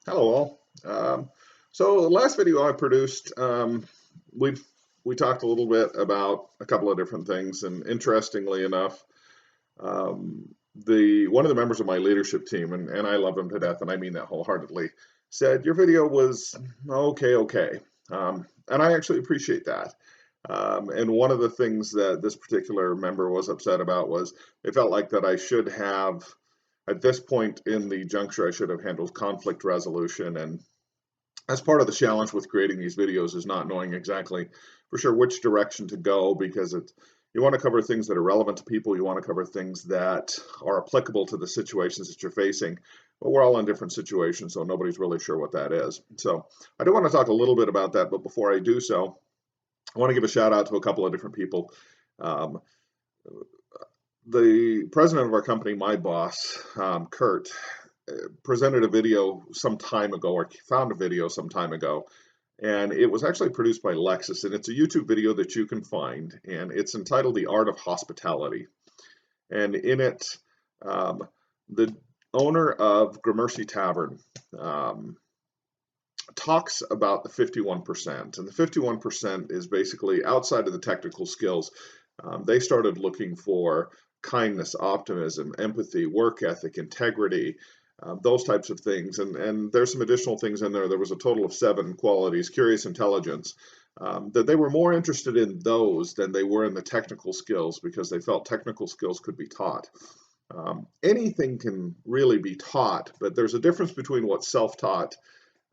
Hello all. So the last video I produced, we we talked a little bit about a couple of different things, and interestingly enough, the one of the members of my leadership team, and I love him to death, and I mean that wholeheartedly, said your video was okay, and I actually appreciate that. And one of the things that this particular member was upset about was they felt like that I should have, at this point in the juncture, I should have handled conflict resolution. And that's part of the challenge with creating these videos is not knowing exactly for sure which direction to go because you want to cover things that are relevant to people. You want to cover things that are applicable to the situations that you're facing. But we're all in different situations, so nobody's really sure what that is. So I do want to talk a little bit about that, but before I do so, I want to give a shout out to a couple of different people. Um, the president of our company, my boss, Kurt, presented a video some time ago, or found a video some time ago, and it was actually produced by Lexus, and it's a YouTube video that you can find, and it's entitled "The Art of Hospitality." And in it, the owner of Gramercy Tavern talks about the 51%, and the 51% is basically outside of the technical skills. They started looking for kindness, optimism, empathy, work ethic, integrity, those types of things. And there's some additional things in there. There was a total of 7 qualities, curious intelligence, that they were more interested in those than they were in the technical skills because they felt technical skills could be taught. Anything can really be taught, but there's a difference between what's self-taught.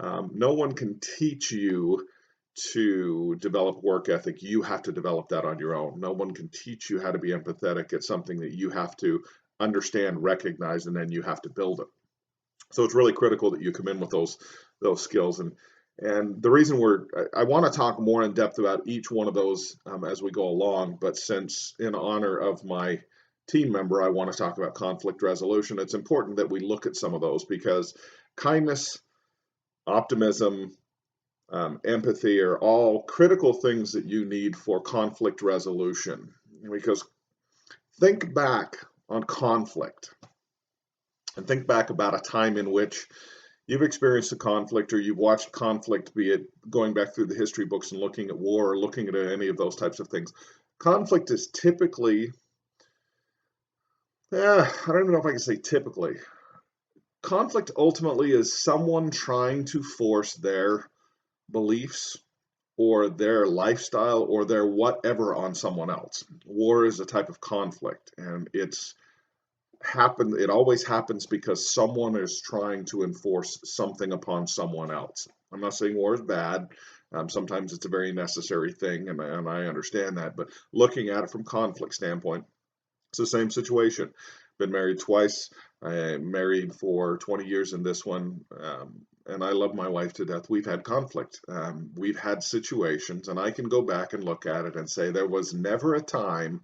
No one can teach you to develop work ethic. You have to develop that on your own. No one can teach you how to be empathetic. It's something that you have to understand, recognize, and then you have to build it. So it's really critical that you come in with those skills. And the reason I want to talk more in depth about each one of those as we go along. But since in honor of my team member, I want to talk about conflict resolution. It's important that we look at some of those because kindness, optimism, empathy are all critical things that you need for conflict resolution. Because think back on conflict and think back about a time in which you've experienced a conflict or you've watched conflict, be it going back through the history books and looking at war or looking at any of those types of things. Conflict is typically, I don't even know if I can say typically. Conflict ultimately is someone trying to force their beliefs or their lifestyle or their whatever on someone else. War is a type of conflict, and it always happens because someone is trying to enforce something upon someone else. I'm not saying war is bad. Sometimes it's a very necessary thing, and I understand that. But looking at it from conflict standpoint, it's the same situation. Been married twice. I married for 20 years in this one, and I love my wife to death. We've had conflict. We've had situations, and I can go back and look at it and say there was never a time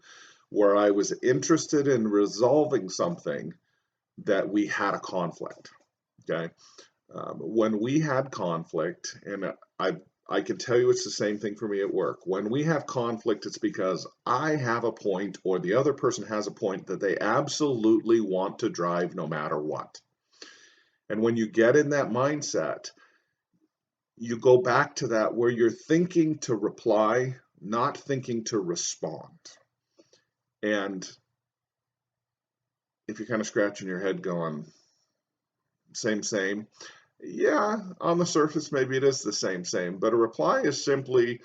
where I was interested in resolving something that we had a conflict. Okay. When we had conflict, and I can tell you it's the same thing for me at work. When we have conflict, it's because I have a point or the other person has a point that they absolutely want to drive no matter what. And when you get in that mindset, you go back to that where you're thinking to reply, not thinking to respond. And if you're kind of scratching your head going, same, yeah, on the surface, maybe it is the same, but a reply is simply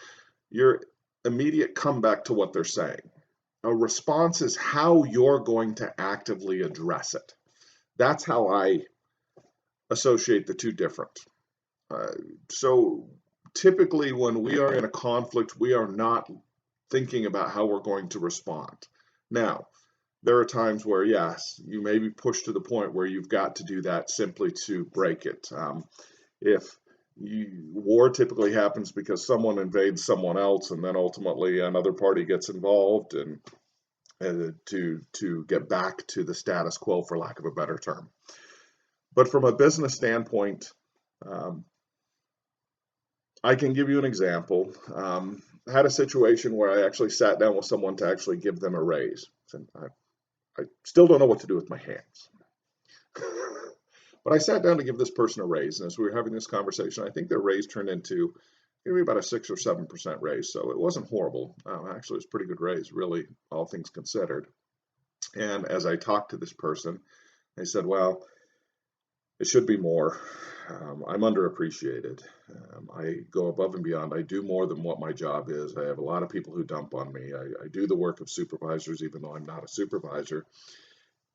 your immediate comeback to what they're saying. A response is how you're going to actively address it. That's how I associate the two different. Uh, so typically, when we are in a conflict, we are not thinking about how we're going to respond. Now, there are times where, yes, you may be pushed to the point where you've got to do that simply to break it. If war typically happens because someone invades someone else, and then ultimately another party gets involved, and to get back to the status quo, for lack of a better term. But from a business standpoint, um, I can give you an example. I had a situation where I actually sat down with someone to actually give them a raise. And I still don't know what to do with my hands. But I sat down to give this person a raise, and as we were having this conversation, I think their raise turned into maybe about a 6 or 7% raise. So it wasn't horrible. Actually, it was a pretty good raise, really, all things considered. And as I talked to this person, they said, well, it should be more. I'm underappreciated. I go above and beyond. I do more than what my job is. I have a lot of people who dump on me. I do the work of supervisors, even though I'm not a supervisor.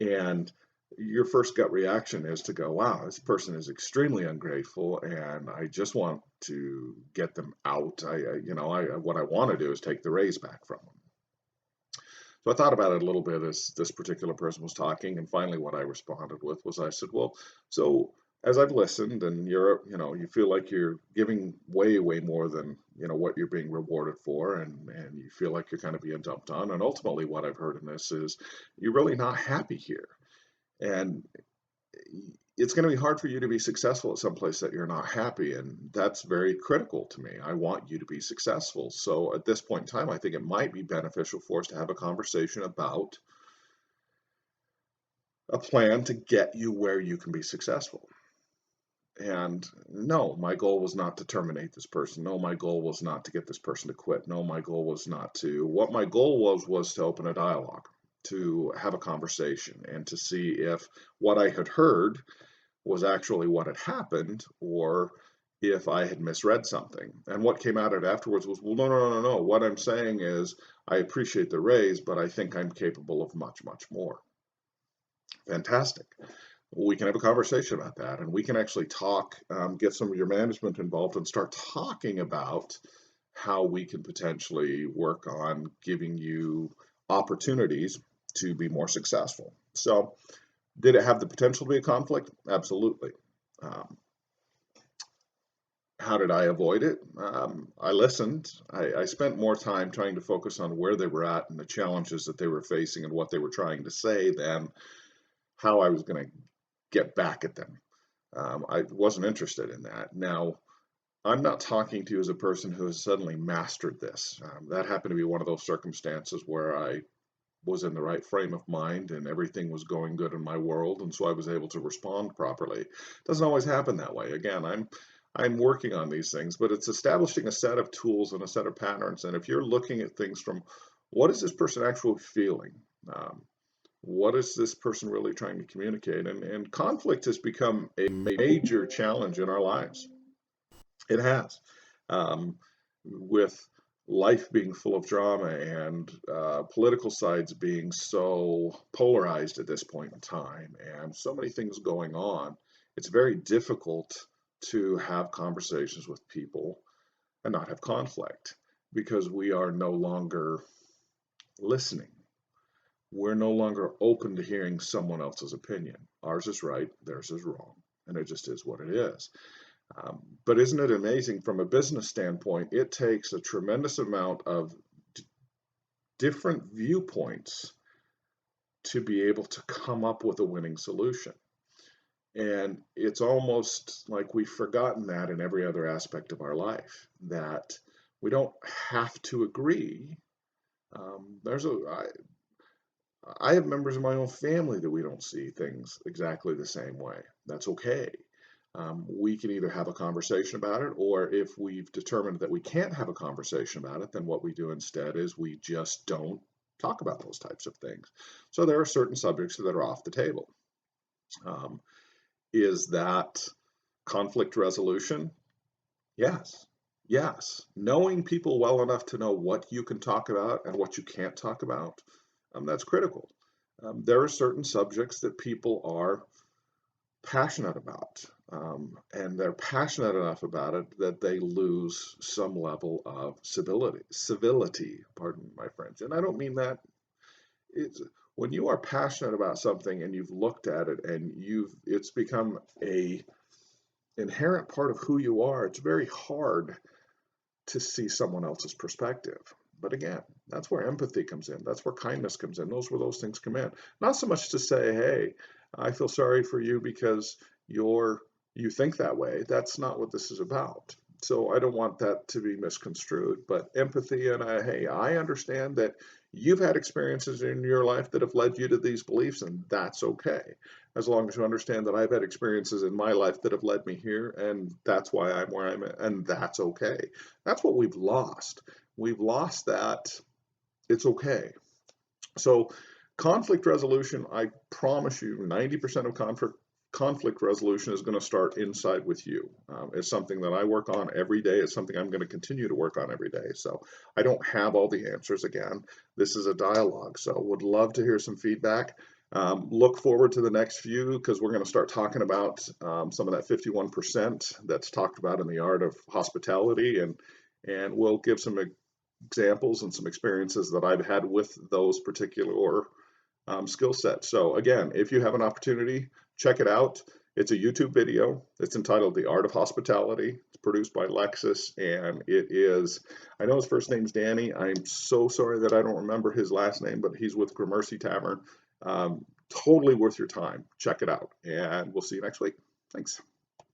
And your first gut reaction is to go, wow, this person is extremely ungrateful, and I just want to get them out. What I want to do is take the raise back from them. So I thought about it a little bit as this particular person was talking, and finally what I responded with was I said, well, so as I've listened and you feel like you're giving way, way more than, what you're being rewarded for, and you feel like you're kind of being dumped on. And ultimately what I've heard in this is you're really not happy here. And it's going to be hard for you to be successful at some place that you're not happy, and that's very critical to me. I want you to be successful. So at this point in time, I think it might be beneficial for us to have a conversation about a plan to get you where you can be successful. And no, my goal was not to terminate this person. No, my goal was not to get this person to quit. No, my goal was not to. What my goal was to open a dialogue, to have a conversation, and to see if what I had heard was actually what had happened, or if I had misread something. And what came out of it afterwards was, well, no, no, no, no. What I'm saying is, I appreciate the raise, but I think I'm capable of much, much more. Fantastic. We can have a conversation about that, and we can actually talk, get some of your management involved, and start talking about how we can potentially work on giving you opportunities to be more successful. So, did it have the potential to be a conflict? Absolutely. Um, how did I avoid it? I listened. I spent more time trying to focus on where they were at and the challenges that they were facing and what they were trying to say than how I was going to get back at them. I wasn't interested in that. Now, I'm not talking to you as a person who has suddenly mastered this. That happened to be one of those circumstances where I was in the right frame of mind and everything was going good in my world, and so I was able to respond properly. It doesn't always happen that way. Again, I'm working on these things, but it's establishing a set of tools and a set of patterns. And if you're looking at things from what is this person actually feeling? What is this person really trying to communicate? And conflict has become a major challenge in our lives. It has. With life being full of drama and political sides being so polarized at this point in time, and so many things going on, it's very difficult to have conversations with people and not have conflict because we are no longer listening. We're no longer open to hearing someone else's opinion. Ours is right, theirs is wrong, and it just is what it is. But isn't it amazing from a business standpoint? It takes a tremendous amount of different viewpoints to be able to come up with a winning solution. And it's almost like we've forgotten that in every other aspect of our life, that we don't have to agree. I have members of my own family that we don't see things exactly the same way. That's okay. We can either have a conversation about it, or if we've determined that we can't have a conversation about it, then what we do instead is we just don't talk about those types of things. So there are certain subjects that are off the table. Um, is that conflict resolution? Yes. Yes. Knowing people well enough to know what you can talk about and what you can't talk about, that's critical. There are certain subjects that people are passionate about, and they're passionate enough about it that they lose some level of civility, pardon my French. And I don't mean that. It's when you are passionate about something and you've looked at it and it's become a inherent part of who you are, it's very hard to see someone else's perspective. But again, that's where empathy comes in. That's where kindness comes in. Those where those things come in. Not so much to say, hey, I feel sorry for you because you think that way. That's not what this is about. So I don't want that to be misconstrued. But empathy and hey, I understand that you've had experiences in your life that have led you to these beliefs, and that's okay. as long as you understand that I've had experiences in my life that have led me here, and that's why I'm where I'm at, and that's okay. That's what we've lost. We've lost that it's okay. So conflict resolution, I promise you, 90% of conflict resolution is going to start inside with you. It's something that I work on every day. It's something I'm going to continue to work on every day. So I don't have all the answers again. This is a dialogue. So would love to hear some feedback. Look forward to the next few because we're going to start talking about some of that 51% that's talked about in the art of hospitality, and we'll give some examples and some experiences that I've had with those particular skill sets. So again, if you have an opportunity, check it out. It's a YouTube video. It's entitled The Art of Hospitality. It's produced by Lexus, and it is, I know his first name's Danny. I'm so sorry that I don't remember his last name, but he's with Gramercy Tavern. Totally worth your time. Check it out, and we'll see you next week. Thanks.